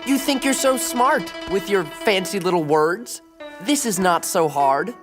You think you're so smart with your fancy little words? This is not so hard.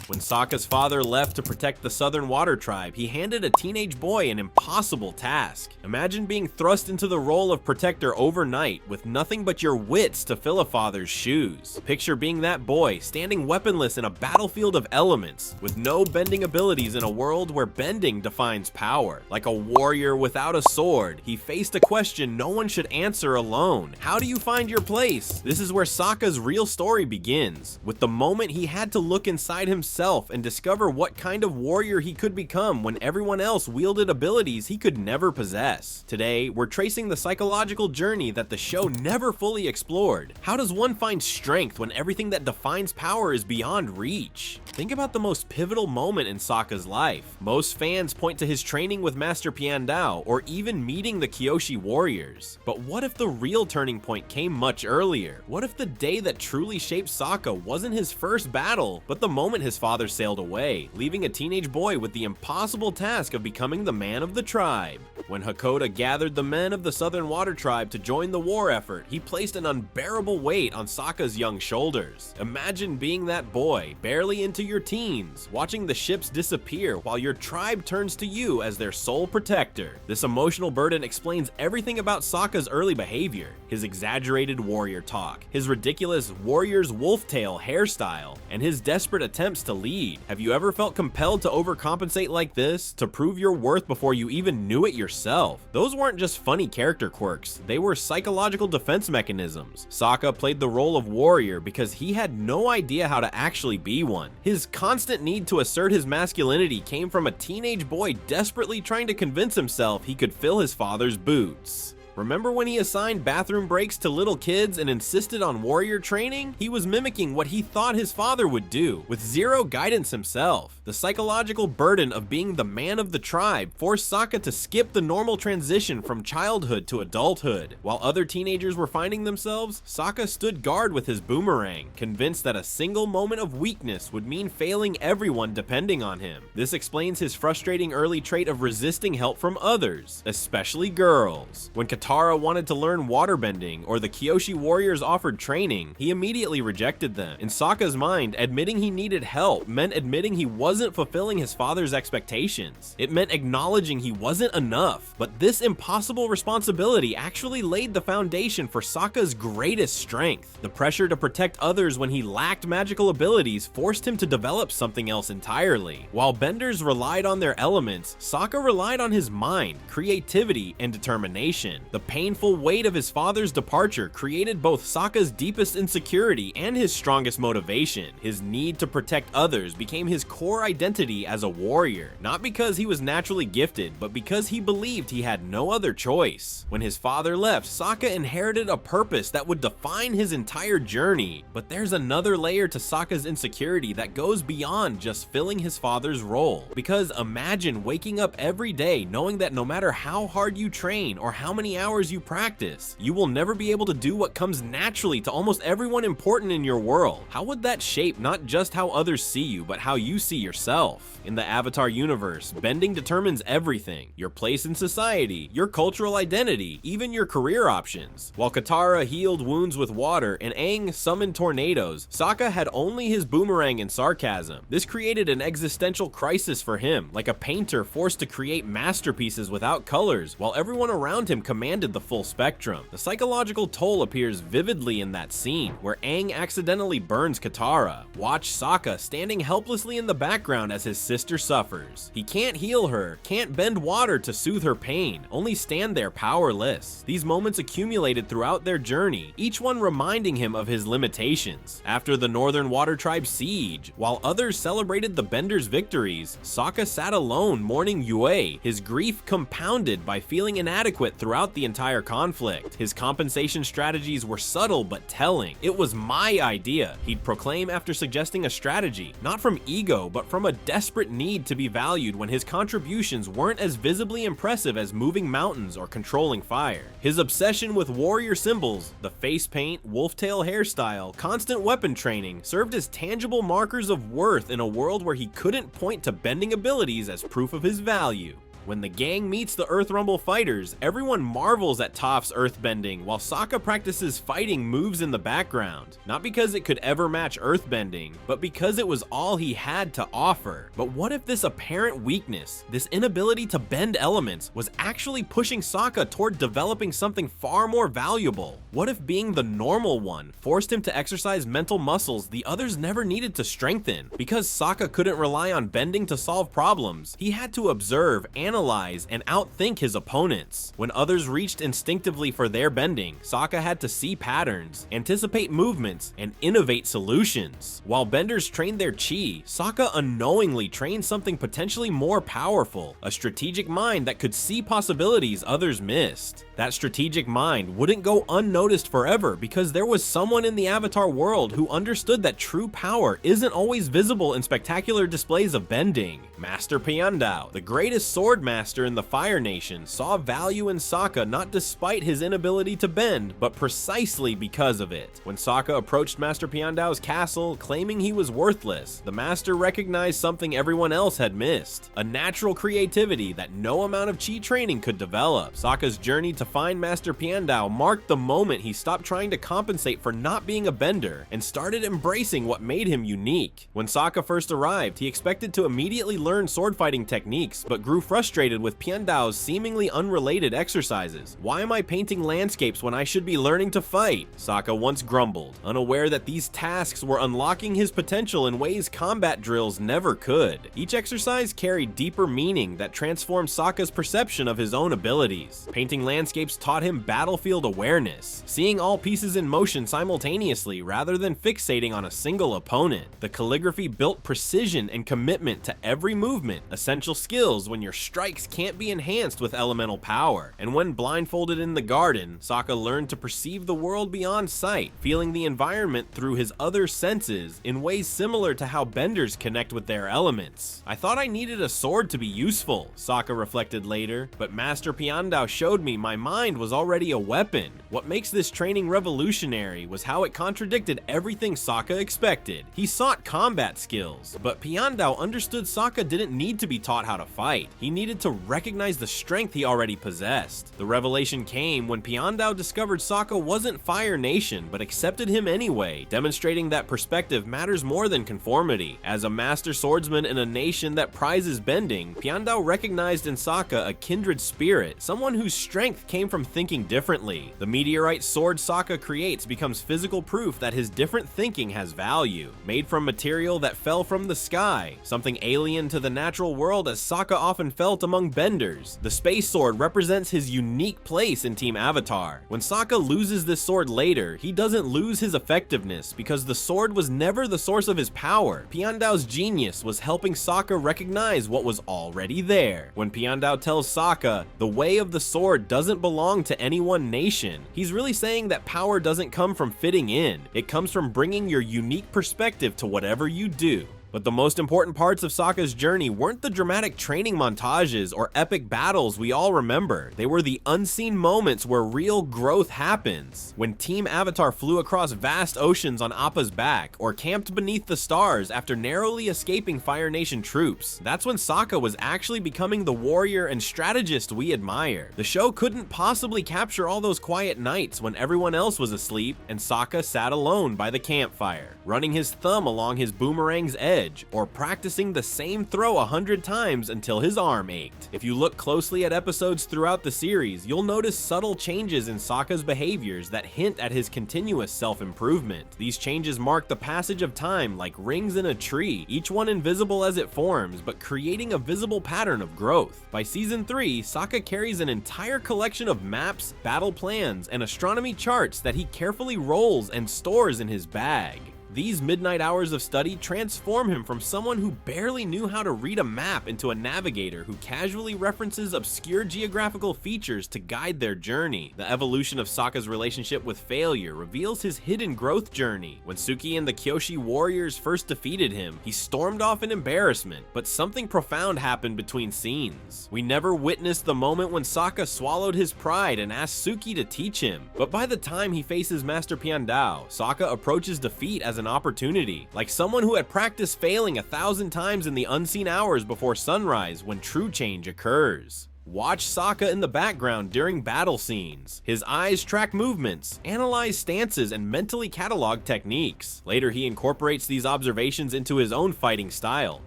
When Sokka's father left to protect the Southern Water Tribe, he handed a teenage boy an impossible task. Imagine being thrust into the role of protector overnight with nothing but your wits to fill a father's shoes. Picture being that boy, standing weaponless in a battlefield of elements, with no bending abilities in a world where bending defines power. Like a warrior without a sword, he faced a question no one should answer alone. How do you find your place? This is where Sokka's real story begins, with the moment he had to look inside himself and discover what kind of warrior he could become when everyone else wielded abilities he could never possess. Today, we're tracing the psychological journey that the show never fully explored. How does one find strength when everything that defines power is beyond reach? Think about the most pivotal moment in Sokka's life. Most fans point to his training with Master Piandao or even meeting the Kyoshi warriors. But what if the real turning point came much earlier? What if the day that truly shaped Sokka wasn't his first battle, but the moment his father sailed away, leaving a teenage boy with the impossible task of becoming the man of the tribe? When Hakoda gathered the men of the Southern Water Tribe to join the war effort, he placed an unbearable weight on Sokka's young shoulders. Imagine being that boy, barely into your teens, watching the ships disappear while your tribe turns to you as their sole protector. This emotional burden explains everything about Sokka's early behavior: his exaggerated warrior talk, his ridiculous warrior's wolf tail hairstyle, and his desperate attempts to lead. Have you ever felt compelled to overcompensate like this, to prove your worth before you even knew it yourself? Those weren't just funny character quirks, they were psychological defense mechanisms. Sokka played the role of warrior because he had no idea how to actually be one. His constant need to assert his masculinity came from a teenage boy desperately trying to convince himself he could fill his father's boots. Remember when he assigned bathroom breaks to little kids and insisted on warrior training? He was mimicking what he thought his father would do, with zero guidance himself. The psychological burden of being the man of the tribe forced Sokka to skip the normal transition from childhood to adulthood. While other teenagers were finding themselves, Sokka stood guard with his boomerang, convinced that a single moment of weakness would mean failing everyone depending on him. This explains his frustrating early trait of resisting help from others, especially girls. When Katara wanted to learn waterbending, or the Kyoshi warriors offered training, he immediately rejected them. In Sokka's mind, admitting he needed help meant admitting he wasn't fulfilling his father's expectations. It meant acknowledging he wasn't enough. But this impossible responsibility actually laid the foundation for Sokka's greatest strength. The pressure to protect others when he lacked magical abilities forced him to develop something else entirely. While benders relied on their elements, Sokka relied on his mind, creativity, and determination. The painful weight of his father's departure created both Sokka's deepest insecurity and his strongest motivation. His need to protect others became his core identity as a warrior, not because he was naturally gifted, but because he believed he had no other choice. When his father left, Sokka inherited a purpose that would define his entire journey. But there's another layer to Sokka's insecurity that goes beyond just filling his father's role. Because imagine waking up every day knowing that no matter how hard you train or how many hours you practice, you will never be able to do what comes naturally to almost everyone important in your world. How would that shape not just how others see you, but how you see yourself? In the Avatar universe, bending determines everything: your place in society, your cultural identity, even your career options. While Katara healed wounds with water and Aang summoned tornadoes, Sokka had only his boomerang and sarcasm. This created an existential crisis for him, like a painter forced to create masterpieces without colors, while everyone around him commanded the full spectrum. The psychological toll appears vividly in that scene, where Aang accidentally burns Katara. Watch Sokka standing helplessly in the background as his sister suffers. He can't heal her, can't bend water to soothe her pain, only stand there powerless. These moments accumulated throughout their journey, each one reminding him of his limitations. After the Northern Water Tribe siege, while others celebrated the Benders' victories, Sokka sat alone mourning Yue, his grief compounded by feeling inadequate throughout the entire conflict. His compensation strategies were subtle but telling. "It was my idea," he'd proclaim after suggesting a strategy, not from ego but from a desperate need to be valued when his contributions weren't as visibly impressive as moving mountains or controlling fire. His obsession with warrior symbols, the face paint, wolf-tail hairstyle, constant weapon training, served as tangible markers of worth in a world where he couldn't point to bending abilities as proof of his value. When the gang meets the Earth Rumble fighters, everyone marvels at Toph's earthbending while Sokka practices fighting moves in the background. Not because it could ever match earthbending, but because it was all he had to offer. But what if this apparent weakness, this inability to bend elements, was actually pushing Sokka toward developing something far more valuable? What if being the normal one forced him to exercise mental muscles the others never needed to strengthen? Because Sokka couldn't rely on bending to solve problems, he had to observe, analyze, and outthink his opponents. When others reached instinctively for their bending, Sokka had to see patterns, anticipate movements, and innovate solutions. While benders trained their chi, Sokka unknowingly trained something potentially more powerful, a strategic mind that could see possibilities others missed. That strategic mind wouldn't go unnoticed forever because there was someone in the Avatar world who understood that true power isn't always visible in spectacular displays of bending. Master Piandao, the greatest sword master in the Fire Nation, saw value in Sokka not despite his inability to bend, but precisely because of it. When Sokka approached Master Piandao's castle, claiming he was worthless, the master recognized something everyone else had missed, a natural creativity that no amount of chi training could develop. Sokka's journey to find Master Piandao marked the moment he stopped trying to compensate for not being a bender and started embracing what made him unique. When Sokka first arrived, he expected to immediately learn sword fighting techniques, but grew frustrated with Piandao's seemingly unrelated exercises. "Why am I painting landscapes when I should be learning to fight?" Sokka once grumbled, unaware that these tasks were unlocking his potential in ways combat drills never could. Each exercise carried deeper meaning that transformed Sokka's perception of his own abilities. Painting landscapes taught him battlefield awareness, seeing all pieces in motion simultaneously rather than fixating on a single opponent. The calligraphy built precision and commitment to every movement, essential skills when your strikes can't be enhanced with elemental power. And when blindfolded in the garden, Sokka learned to perceive the world beyond sight, feeling the environment through his other senses in ways similar to how benders connect with their elements. "I thought I needed a sword to be useful," Sokka reflected later, "but Master Piandao showed me my mind was already a weapon." What makes this training revolutionary was how it contradicted everything Sokka expected. He sought combat skills, but Piandao understood Sokka didn't need to be taught how to fight. He needed to recognize the strength he already possessed. The revelation came when Piandao discovered Sokka wasn't Fire Nation, but accepted him anyway, demonstrating that perspective matters more than conformity. As a master swordsman in a nation that prizes bending, Piandao recognized in Sokka a kindred spirit, someone whose strength came from thinking differently. The meteorite sword Sokka creates becomes physical proof that his different thinking has value. Made from material that fell from the sky, something alien to the natural world as Sokka often felt among benders, the space sword represents his unique place in Team Avatar. When Sokka loses this sword later, he doesn't lose his effectiveness because the sword was never the source of his power. Piandao's genius was helping Sokka recognize what was already there. When Piandao tells Sokka, "The way of the sword doesn't belong to any one nation," he's really saying that power doesn't come from fitting in. It comes from bringing your unique perspective to whatever you do. But the most important parts of Sokka's journey weren't the dramatic training montages or epic battles we all remember. They were the unseen moments where real growth happens. When Team Avatar flew across vast oceans on Appa's back, or camped beneath the stars after narrowly escaping Fire Nation troops, that's when Sokka was actually becoming the warrior and strategist we admire. The show couldn't possibly capture all those quiet nights when everyone else was asleep and Sokka sat alone by the campfire, running his thumb along his boomerang's edge, or practicing the same throw 100 times until his arm ached. If you look closely at episodes throughout the series, you'll notice subtle changes in Sokka's behaviors that hint at his continuous self-improvement. These changes mark the passage of time like rings in a tree, each one invisible as it forms, but creating a visible pattern of growth. By season 3, Sokka carries an entire collection of maps, battle plans, and astronomy charts that he carefully rolls and stores in his bag. These midnight hours of study transform him from someone who barely knew how to read a map into a navigator who casually references obscure geographical features to guide their journey. The evolution of Sokka's relationship with failure reveals his hidden growth journey. When Suki and the Kyoshi warriors first defeated him, he stormed off in embarrassment, but something profound happened between scenes. We never witnessed the moment when Sokka swallowed his pride and asked Suki to teach him, but by the time he faces Master Piandao, Sokka approaches defeat as an an opportunity, like someone who had practiced failing 1,000 times in the unseen hours before sunrise when true change occurs. Watch Sokka in the background during battle scenes. His eyes track movements, analyze stances, and mentally catalog techniques. Later, he incorporates these observations into his own fighting style,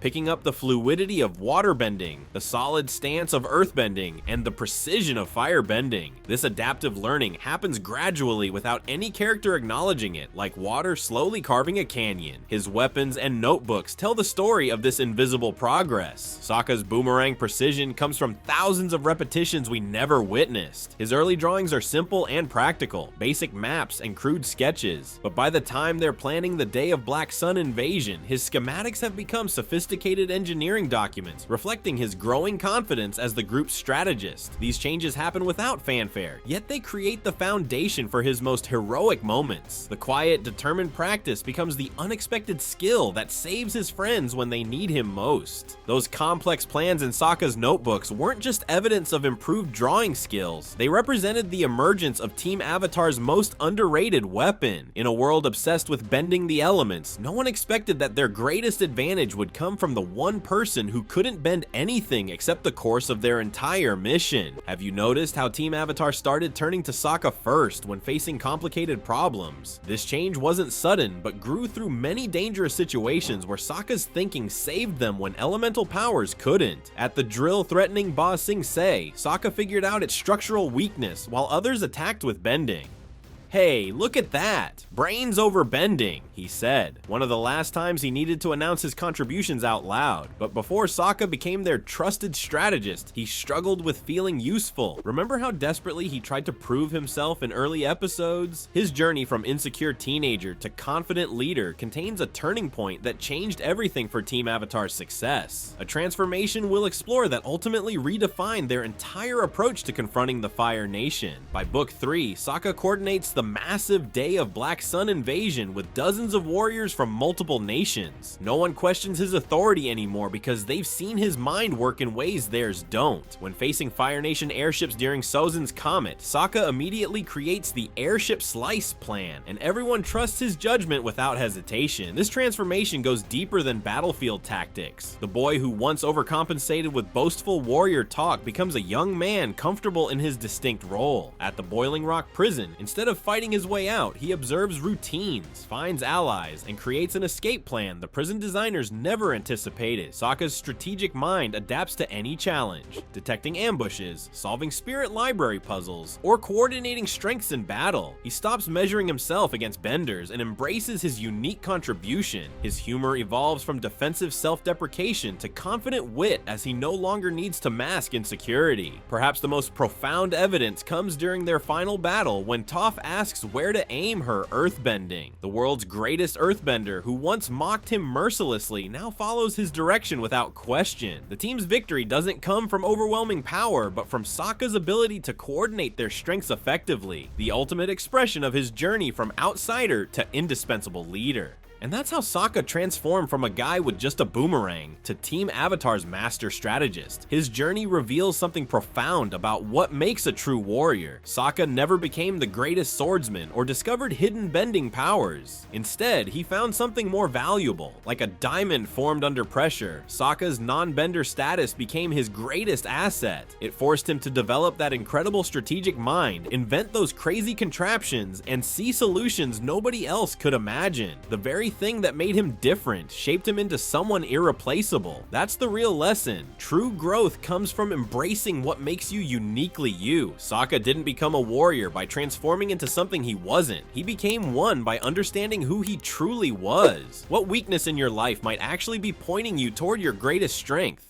picking up the fluidity of water bending, the solid stance of earth bending, and the precision of fire bending. This adaptive learning happens gradually without any character acknowledging it, like water slowly carving a canyon. His weapons and notebooks tell the story of this invisible progress. Sokka's boomerang precision comes from thousands of repetitions we never witnessed. His early drawings are simple and practical, basic maps and crude sketches, but by the time they're planning the day of Black Sun invasion, his schematics have become sophisticated engineering documents, reflecting his growing confidence as the group's strategist. These changes happen without fanfare, yet they create the foundation for his most heroic moments. The quiet, determined practice becomes the unexpected skill that saves his friends when they need him most. Those complex plans in Sokka's notebooks weren't just evidence of improved drawing skills, they represented the emergence of Team Avatar's most underrated weapon. In a world obsessed with bending the elements, no one expected that their greatest advantage would come from the one person who couldn't bend anything except the course of their entire mission. Have you noticed how Team Avatar started turning to Sokka first when facing complicated problems? This change wasn't sudden, but grew through many dangerous situations where Sokka's thinking saved them when elemental powers couldn't. At the drill-threatening Ba Sing Se, Sokka figured out its structural weakness while others attacked with bending. "Hey, look at that! Brains over bending," he said, one of the last times he needed to announce his contributions out loud. But before Sokka became their trusted strategist, he struggled with feeling useful. Remember how desperately he tried to prove himself in early episodes? His journey from insecure teenager to confident leader contains a turning point that changed everything for Team Avatar's success. A transformation we'll explore that ultimately redefined their entire approach to confronting the Fire Nation. By Book 3, Sokka coordinates the massive Day of Black Sun invasion with dozens of warriors from multiple nations. No one questions his authority anymore because they've seen his mind work in ways theirs don't. When facing Fire Nation airships during Sozin's Comet, Sokka immediately creates the Airship Slice plan, and everyone trusts his judgment without hesitation. This transformation goes deeper than battlefield tactics. The boy who once overcompensated with boastful warrior talk becomes a young man comfortable in his distinct role. At the Boiling Rock prison, instead of fighting his way out, he observes routines, finds allies, and creates an escape plan the prison designers never anticipated. Sokka's strategic mind adapts to any challenge, detecting ambushes, solving spirit library puzzles, or coordinating strengths in battle. He stops measuring himself against benders and embraces his unique contribution. His humor evolves from defensive self-deprecation to confident wit as he no longer needs to mask insecurity. Perhaps the most profound evidence comes during their final battle when Toph asks where to aim her earthbending. The world's greatest earthbender, who once mocked him mercilessly, now follows his direction without question. The team's victory doesn't come from overwhelming power, but from Sokka's ability to coordinate their strengths effectively, the ultimate expression of his journey from outsider to indispensable leader. And that's how Sokka transformed from a guy with just a boomerang to Team Avatar's master strategist. His journey reveals something profound about what makes a true warrior. Sokka never became the greatest swordsman or discovered hidden bending powers. Instead, he found something more valuable. Like a diamond formed under pressure, Sokka's non-bender status became his greatest asset. It forced him to develop that incredible strategic mind, invent those crazy contraptions, and see solutions nobody else could imagine. The very thing that made him different shaped him into someone irreplaceable. That's the real lesson. True growth comes from embracing what makes you uniquely you. Sokka didn't become a warrior by transforming into something he wasn't. He became one by understanding who he truly was. What weakness in your life might actually be pointing you toward your greatest strength?